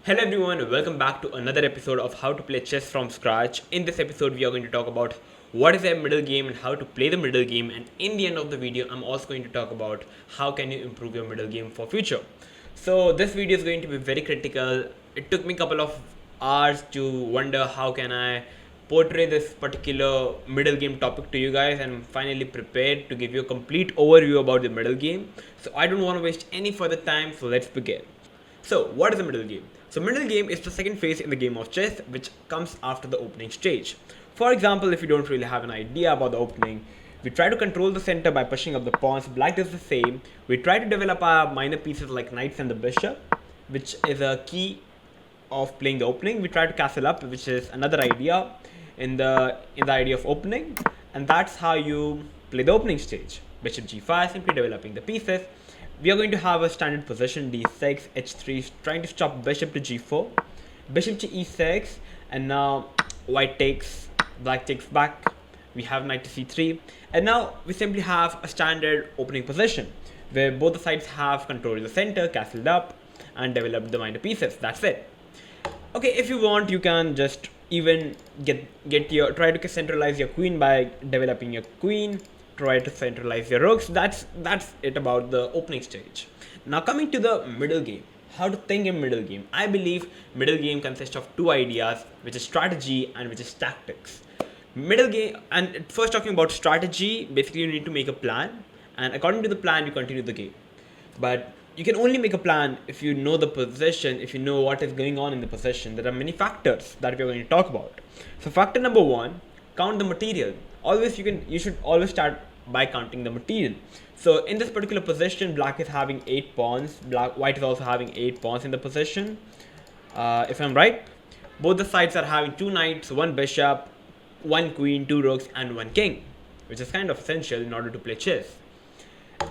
Hello everyone, welcome back to another episode of How to Play Chess from Scratch. In this episode, we are going to talk about what is a middle game and how to play the middle game. And in the end of the video, I'm also going to talk about how can you improve your middle game for future. So this video is going to be very critical. It took me a couple of hours to wonder how can I portray this particular middle game topic to you guys, and I'm finally prepared to give you a complete overview about the middle game. So I don't want to waste any further time, so let's begin. So, what is a middle game? So, middle game is the second phase in the game of chess, which comes after the opening stage. For example, if you don't really have an idea about the opening, we try to control the center by pushing up the pawns. Black does the same. We try to develop our minor pieces like knights and the bishop, which is a key of playing the opening. We try to castle up, which is another idea in the idea of opening, and that's how you play the opening stage. Bishop g5, simply developing the pieces. We are going to have a standard position d6, h3, trying to stop bishop to g4, bishop to e6, and now white takes, black takes back. We have knight to c3, and now we simply have a standard opening position where both the sides have controlled the center, castled up, and developed the minor pieces. That's it. Okay, if you want, you can just even try to centralize your queen by developing your queen. Try to centralize your rooks. That's it about the opening stage. Now coming to the middle game, how to think in middle game. I believe middle game consists of two ideas, which is strategy and which is tactics. Middle game, and first talking about strategy, basically you need to make a plan, and according to the plan you continue the game. But you can only make a plan if you know the position, if you know what is going on in the position. There are many factors that we are going to talk about. So factor number one, count the material. Always you should always start by counting the material. So in this particular position, black is having 8 pawns. White is also having 8 pawns in the position. If I'm right, both the sides are having 2 knights, 1 bishop, 1 queen, 2 rooks, and 1 king, which is kind of essential in order to play chess.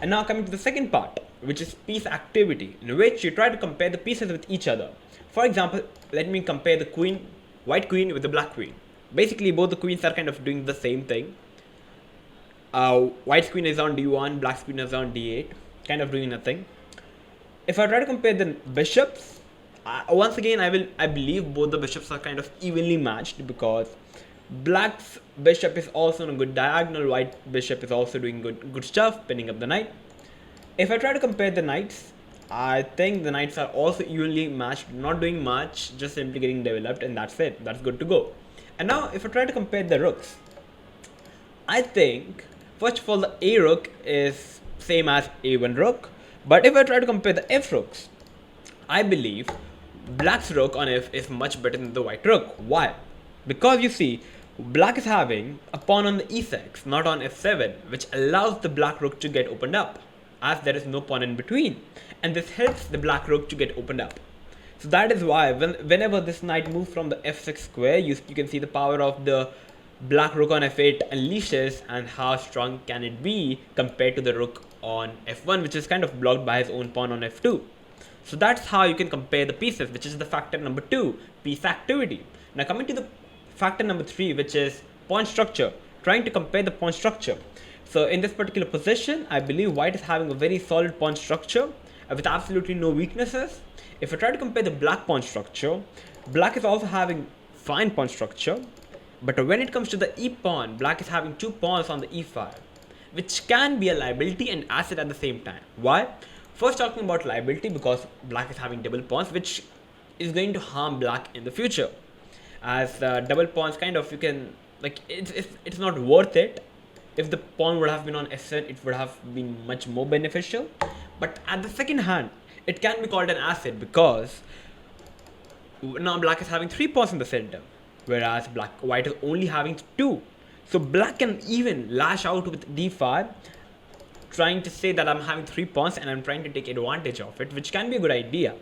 And now coming to the second part, which is piece activity, in which you try to compare the pieces with each other. For example, let me compare the white queen with the black queen. Basically, both the queens are kind of doing the same thing. White's queen is on d1, black's queen is on d8, kind of doing nothing. If I try to compare the bishops, once again I believe both the bishops are kind of evenly matched, because black's bishop is also on a good diagonal, white bishop is also doing good stuff, pinning up the knight. If I try to compare the knights, I think the knights are also evenly matched, not doing much, just simply getting developed, and that's it. That's good to go. And now if I try to compare the rooks, I think first of all the A rook is same as A1 rook, but if I try to compare the F rooks, I believe black's rook on F is much better than the white rook. Why? Because you see, black is having a pawn on the e6, not on f7, which allows the black rook to get opened up, as there is no pawn in between, and this helps the black rook to get opened up. So that is why whenever this knight moves from the f6 square, you can see the power of the black rook on f8 unleashes, and how strong can it be compared to the rook on f1, which is kind of blocked by his own pawn on f2. So that's how you can compare the pieces, which is the factor number 2, piece activity. Now coming to the factor number 3, which is pawn structure, trying to compare the pawn structure. So in this particular position, I believe white is having a very solid pawn structure with absolutely no weaknesses. If I try to compare the black pawn structure, black is also having fine pawn structure, but when it comes to the e pawn, black is having 2 pawns on the e5, which can be a liability and asset at the same time. Why? First talking about liability, because black is having double pawns, which is going to harm black in the future, as double pawns kind of, you can, like, it's not worth it. If the pawn would have been on f7, it would have been much more beneficial. But at the second hand, it can be called an asset, because now black is having 3 pawns in the center, whereas white is only having 2. So black can even lash out with d5, trying to say that I'm having 3 pawns and I'm trying to take advantage of it, which can be a good idea.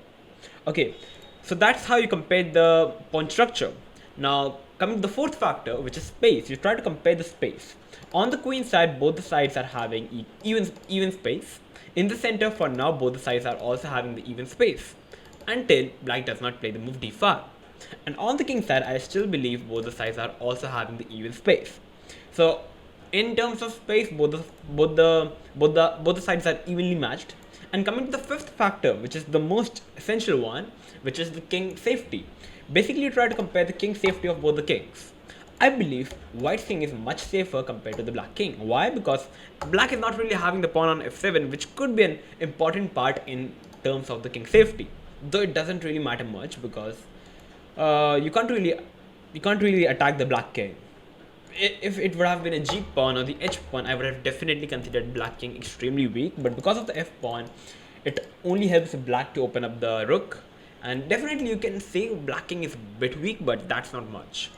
Okay, so that's how you compare the pawn structure. Now coming to the fourth factor, which is space, you try to compare the space. On the queen side, both the sides are having even space. In the center, for now, both the sides are also having the even space, until black does not play the move d5. And on the king side, I still believe both the sides are also having the even space. So in terms of space, both the sides are evenly matched, And coming to the fifth factor, which is the most essential one, which is the king safety. Basically, you try to compare the king safety of both the kings. I believe white king is much safer compared to the black king. Why? Because black is not really having the pawn on f7, which could be an important part in terms of the king safety. Though it doesn't really matter much because you can't really attack the black king. If it would have been a g pawn or the h pawn, I would have definitely considered black king extremely weak. But because of the f pawn, it only helps black to open up the rook. And definitely you can say black king is a bit weak, but that's not much.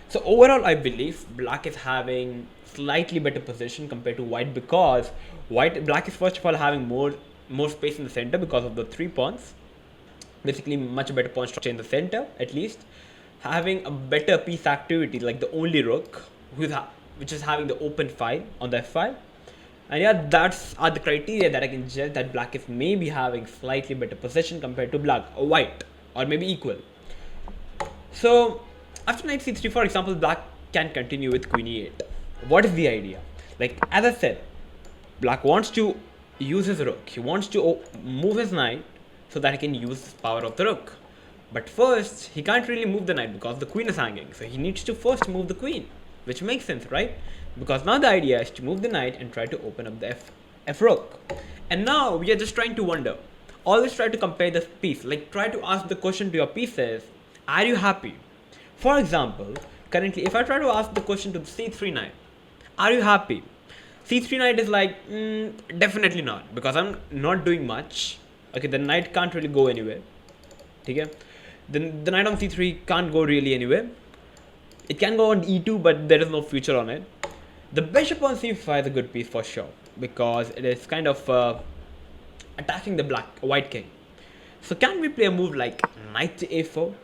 So overall, I believe black is having slightly better position compared to white because black is first of all having more space in the center because of the 3 pawns. Basically, much better pawn structure in the center, at least. Having a better piece activity like the only rook, which is having the open file on the f file. And yeah, that's are the criteria that I can judge that black is maybe having slightly better position compared to black or white, or maybe equal. So after knight c3, for example, black can continue with queen e8. What is the idea? Like, as I said, black wants to use his rook. He wants to move his knight so that he can use the power of the rook. But first, he can't really move the knight because the queen is hanging. So he needs to first move the queen, which makes sense, right? Because now the idea is to move the knight and try to open up the f rook. And now we are just trying to wonder. Always try to compare this piece. Like, try to ask the question to your pieces, are you happy? For example, currently, if I try to ask the question to the c3 knight, are you happy? c3 knight is like, definitely not, because I'm not doing much. Okay, the knight can't really go anywhere. Okay? The knight on c3 can't go really anywhere. It can go on e2, but there is no future on it. The bishop on c5 is a good piece for sure, because it is kind of attacking the white king. So can we play a move like knight to a4?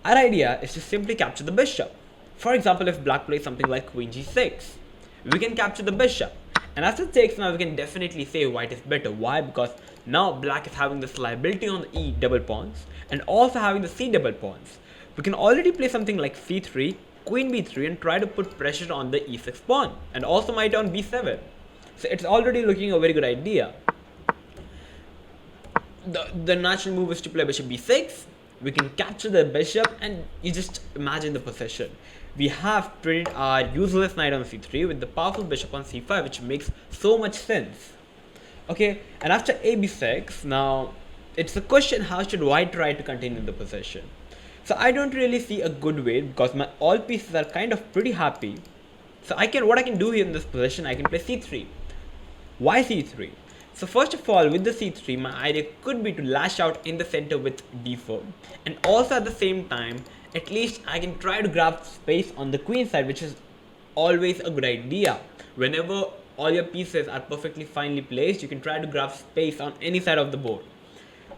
Our idea is to simply capture the bishop. For example, if black plays something like queen g6, we can capture the bishop. And after takes, now we can definitely say white is better. Why? Because now black is having this liability on the e double pawns and also having the c double pawns. We can already play something like c3, queen b3 and try to put pressure on the e6 pawn and also might on b7. So it's already looking a very good idea. The natural move is to play bishop b6. We can capture the bishop and you just imagine the position. We have traded our useless knight on c3 with the powerful bishop on c5, which makes so much sense. Okay, and after a b6, now it's a question, how should white try to continue the position? So I don't really see a good way because my all pieces are kind of pretty happy. So what I can do here in this position, I can play c3. Why c3? So first of all, with the c3, my idea could be to lash out in the center with d4. And also at the same time, at least I can try to grab space on the queen side, which is always a good idea. Whenever all your pieces are perfectly finely placed, you can try to grab space on any side of the board.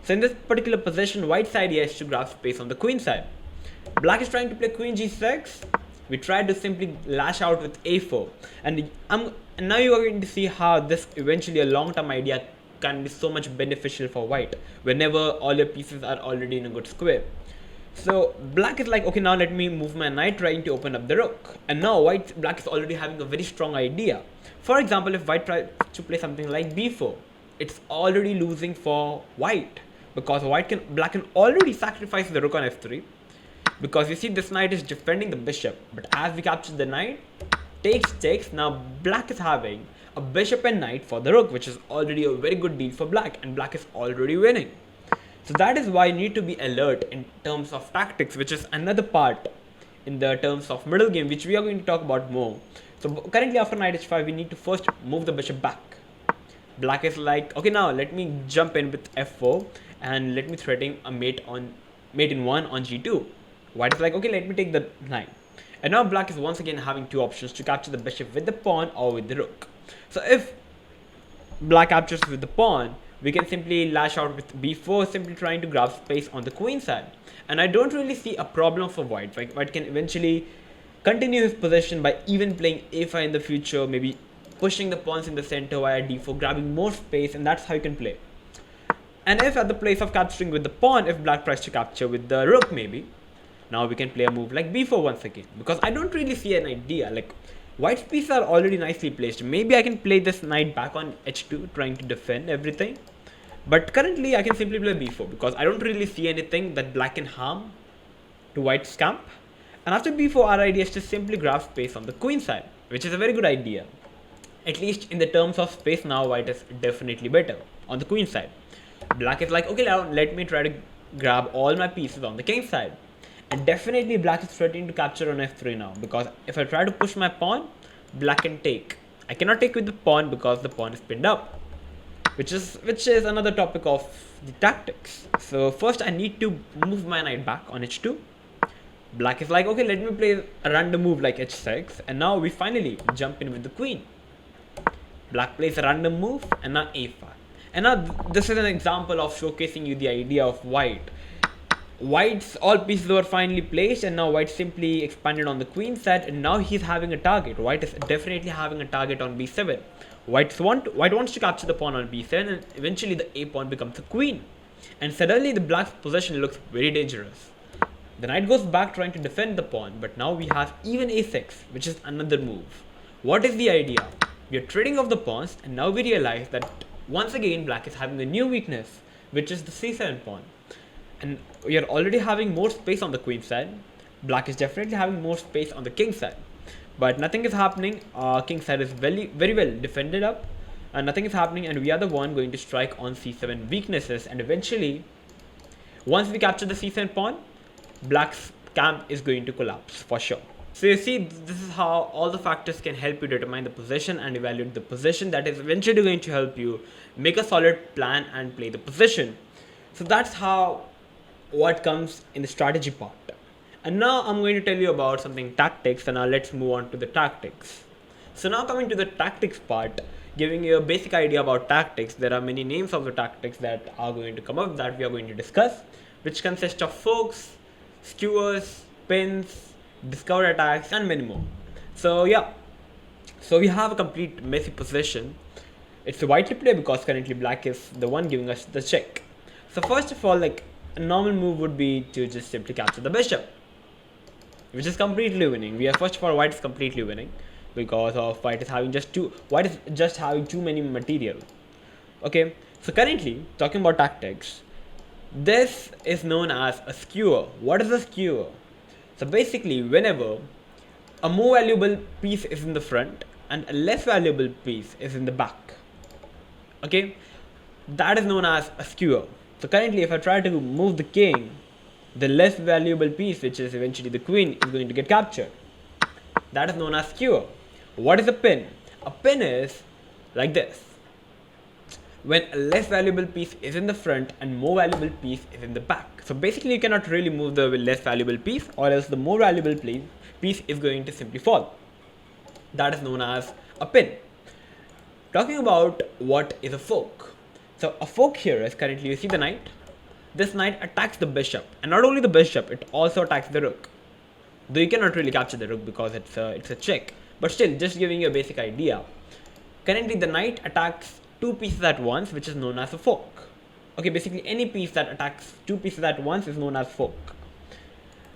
So in this particular position, white's idea is to grab space on the queen side. Black is trying to play queen g6. We try to simply lash out with a4. And now you are going to see how this eventually a long-term idea can be so much beneficial for white whenever all your pieces are already in a good square. So black is like, okay, now let me move my knight trying to open up the rook. And now black is already having a very strong idea. For example, if white tries to play something like b4, it's already losing for white because black can already sacrifice the rook on f3. Because you see this knight is defending the bishop, but as we capture the knight, takes, now black is having a bishop and knight for the rook, which is already a very good deal for black, and black is already winning. So that is why you need to be alert in terms of tactics, which is another part in the terms of middle game, which we are going to talk about more. So currently after knight h5, we need to first move the bishop back. Black is like, okay, now let me jump in with f4 and let me threaten a mate in 1 on g2. White is like, okay, let me take the knight. And now black is once again having two options to capture the bishop with the pawn or with the rook. So if black captures with the pawn, we can simply lash out with b4, simply trying to grab space on the queen side. And I don't really see a problem for white. Like, white can eventually continue his possession by even playing a5 in the future, maybe pushing the pawns in the center via d4, grabbing more space, and that's how you can play. And if at the place of capturing with the pawn, if black tries to capture with the rook maybe, now we can play a move like b4 once again. Because I don't really see an idea. Like, white's pieces are already nicely placed. Maybe I can play this knight back on h2, trying to defend everything. But currently I can simply play b4 because I don't really see anything that black can harm to white's camp. And after b4, our idea is to simply grab space on the queen side, which is a very good idea. At least in the terms of space now, white is definitely better on the queen side. Black is like, okay, now let me try to grab all my pieces on the king side. And definitely black is threatening to capture on f3 now, because if I try to push my pawn, black can take. I cannot take with the pawn because the pawn is pinned up, which is another topic of the tactics. So first I need to move my knight back on h2. Black is like, okay, let me play a random move like h6, and now we finally jump in with the queen. Black plays a random move, and now a5. And now this is an example of showcasing you the idea of white. White's all pieces were finally placed, and now white simply expanded on the queen side, and now he's having a target. White is definitely having a target on b7. White wants to capture the pawn on b7, and eventually the a pawn becomes a queen. And suddenly the black's position looks very dangerous. The knight goes back trying to defend the pawn, but now we have even a6, which is another move. What is the idea? We are trading off the pawns, and now we realize that once again black is having a new weakness, which is the c7 pawn. And we are already having more space on the queen side. Black is definitely having more space on the king side, but nothing is happening. King side is very well defended up, and nothing is happening, and we are the one going to strike on c7 weaknesses. And eventually, once we capture the c7 pawn, black's camp is going to collapse for sure. So you see, this is how all the factors can help you determine the position and evaluate the position, that is eventually going to help you make a solid plan and play the position. So that's how what comes in the strategy part. And now I'm going to tell you about something tactics, and now let's move on to the tactics. So now coming to the tactics part, giving you a basic idea about tactics, there are many names of the tactics that are going to come up that we are going to discuss, which consist of forks, skewers, pins, discover attacks, and many more. So yeah, so we have a complete messy position. It's a white play because currently black is the one giving us the check. So first of all, like, a normal move would be to just simply capture the bishop, which is completely winning. We are, first of all, white is completely winning because of white is having just having too many material. Okay, so currently talking about tactics, this is known as a skewer. What is a skewer? So basically, whenever a more valuable piece is in the front and a less valuable piece is in the back, okay, that is known as a skewer. So currently, if I try to move the king, the less valuable piece, which is eventually the queen, is going to get captured. That is known as skewer. What is a pin? A pin is like this. When a less valuable piece is in the front and more valuable piece is in the back. So basically, you cannot really move the less valuable piece, or else the more valuable piece is going to simply fall. That is known as a pin. Talking about what is a fork. So a fork here is, currently you see the knight. This knight attacks the bishop, and not only the bishop, it also attacks the rook. Though you cannot really capture the rook because it's a check, but still, just giving you a basic idea. Currently the knight attacks two pieces at once, which is known as a fork. Okay, basically any piece that attacks two pieces at once is known as fork.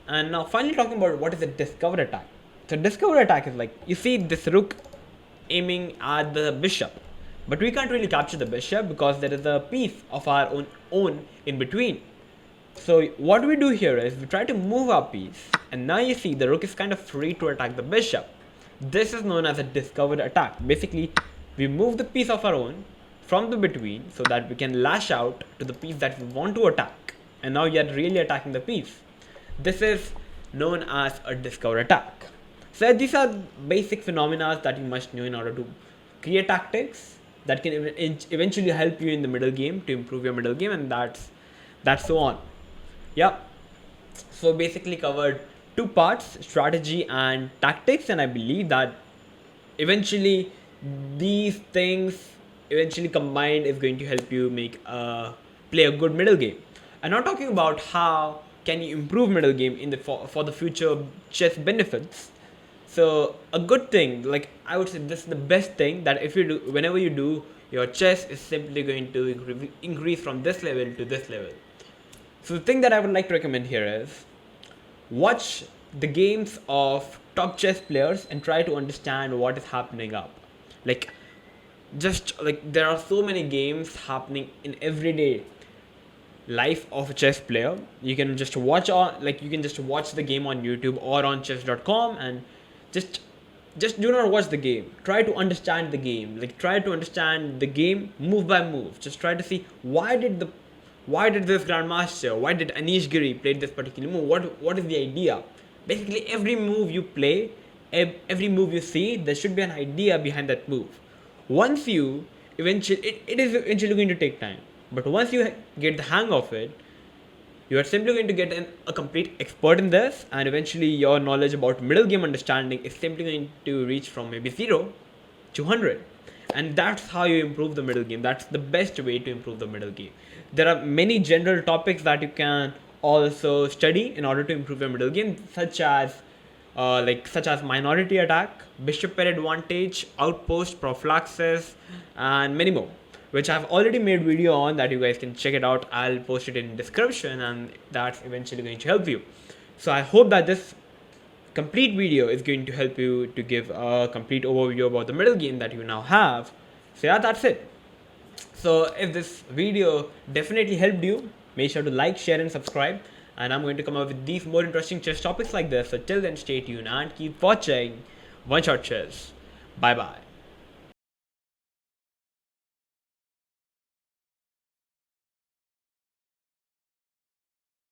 And now finally talking about what is a discover attack. So discover attack is like, you see this rook aiming at the bishop, but we can't really capture the bishop because there is a piece of our own in between. So what we do here is we try to move our piece, and now you see the rook is kind of free to attack the bishop. This is known as a discovered attack. Basically, we move the piece of our own from the between so that we can lash out to the piece that we want to attack, and now you are really attacking the piece. This is known as a discover attack. So these are basic phenomena that you must know in order to create tactics that can eventually help you in the middle game to improve your middle game, and that's so on. Yeah, so basically covered two parts, strategy and tactics, and I believe that eventually these things eventually combined is going to help you make play a good middle game. I'm not talking about how can you improve middle game in the for the future chess benefits. So a good thing, like I would say, this is the best thing that if you do, whenever you do, your chess is simply going to increase from this level to this level. So the thing that I would like to recommend here is watch the games of top chess players and try to understand what is happening up. Like, just like there are so many games happening in everyday life of a chess player. You can just watch on like you can just watch the game on YouTube or on chess.com, and just just do not watch the game. Try to understand the game. Like try to understand the game move by move. Just try to see why did this grandmaster, why did Anish Giri play this particular move? What is the idea? Basically, every move you play, every move you see, there should be an idea behind that move. Once you eventually, it is eventually going to take time, but once you get the hang of it, you are simply going to get a complete expert in this, and eventually your knowledge about middle game understanding is simply going to reach from maybe 0 to 100. And that's how you improve the middle game. That's the best way to improve the middle game. There are many general topics that you can also study in order to improve your middle game, such as minority attack, bishop pair advantage, outpost, prophylaxis, and many more, which I've already made video on that you guys can check it out. I'll post it in description, and that's eventually going to help you. So I hope that this complete video is going to help you to give a complete overview about the middle game that you now have. So yeah, that's it. So if this video definitely helped you, make sure to like, share and subscribe, and I'm going to come up with these more interesting chess topics like this. So till then, stay tuned and keep watching OneShot Chess. Bye bye.